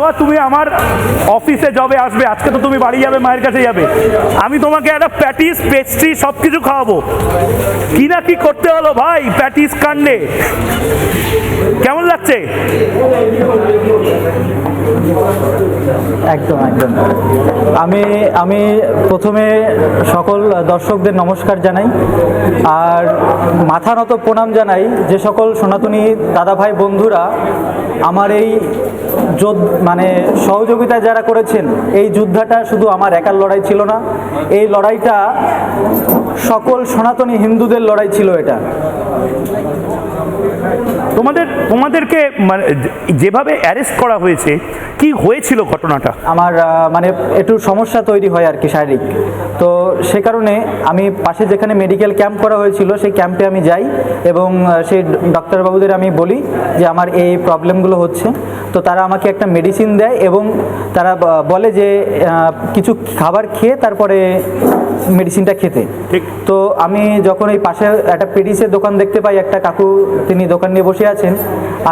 বাবা তুমি আমার অফিসে জবে আসবে, আজকে তো তুমি বাড়ি যাবে, মায়ের কাছে যাবে, আমি তোমাকে একটা প্যাটিস পেস্ট্রি সব কিছু খাওয়াবো। কি না কি করতে হলো ভাই প্যাটিস কাণ্ডে। কেমন লাগছে? একদম একদম। আমি প্রথমে সকল দর্শকদের নমস্কার জানাই, আর মাথা নত প্রণাম জানাই যে সকল সনাতনী দাদা ভাই বন্ধুরা আমার এই মানে সহযোগিতা যারা করেছেন। এই যুদ্ধটা শুধু আমার একার লড়াই ছিল না, এই লড়াইটা সকল সনাতনী হিন্দুদের লড়াই ছিল। এটা তোমাদেরকে মানে যেভাবে অ্যারেস্ট করা হয়েছে, কি হয়েছিল ঘটনাটা? আমার মানে একটু সমস্যা তৈরি হয় আর কি, শারীরিক। তো সে কারণে আমি পাশে যেখানে মেডিকেল ক্যাম্প করা হয়েছিল সেই ক্যাম্পে আমি যাই এবং সেই ডাক্তারবাবুদের আমি বলি যে আমার এই প্রবলেমগুলো হচ্ছে। তো তারা আমাকে একটা মেডিসিন দেয় এবং তারা বলে যে কিছু খাবার খেয়ে তারপরে মেডিসিনটা খেতে। ঠিক। তো আমি যখন এই পাশে একটা পেডিসের দোকান দেখতে পাই, একটা কাকু তিনি দোকান নিয়ে বসে আছেন,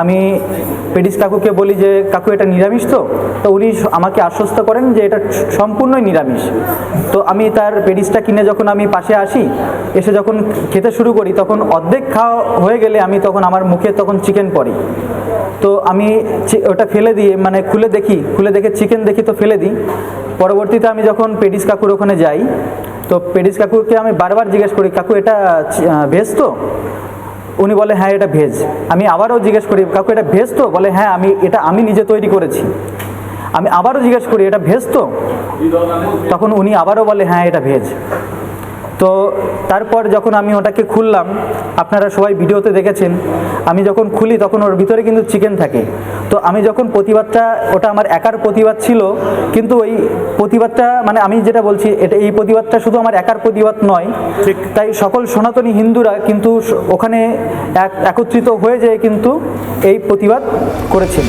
আমি পেডিস কাকুকে বলি যে কাকু এটা নিরামিষ তো? তো উনি আমাকে আশ্বস্ত করেন যে এটা সম্পূর্ণই নিরামিষ। তো আমি তার পেডিসটা কিনে যখন আমি পাশে আসি, এসে যখন খেতে শুরু করি, তখন অর্ধেক খাওয়া হয়ে গেলে আমি তখন আমার মুখে তখন চিকেন পড়ে। তো আমি ওটা ফেলে দিয়ে মানে খুলে দেখে চিকেন দেখি, তো ফেলে দিই। পরবর্তীতে আমি যখন পেডিস কাকুর ওখানে যাই, তো পেডিস কাকুকে আমি বারবার জিজ্ঞেস করি কাকু এটা ভেজ তো? উনি বলে হ্যাঁ এটা ভেজ। আমি আবারও জিজ্ঞেস করি কাকু এটা ভেজ তো? বলে হ্যাঁ আমি নিজে তৈরি করেছি। আমি আবারও জিজ্ঞেস করি এটা ভেজ তো? তখন উনি আবারও বলে হ্যাঁ এটা ভেজ। তো তারপর যখন আমি ওটাকে খুললাম, আপনারা সবাই ভিডিওতে দেখেছেন, আমি যখন খুলি তখন ওর ভিতরে কিন্তু চিকেন থাকে। তো আমি যখন প্রতিবাদটা, ওটা আমার একার প্রতিবাদ ছিল, কিন্তু ওই প্রতিবাদটা মানে আমি যেটা বলছি এই প্রতিবাদটা শুধু আমার একার প্রতিবাদ নয়, তাই সকল সনাতনী হিন্দুরা কিন্তু ওখানে একত্রিত হয়ে যেয়ে কিন্তু এই প্রতিবাদ করেছিল।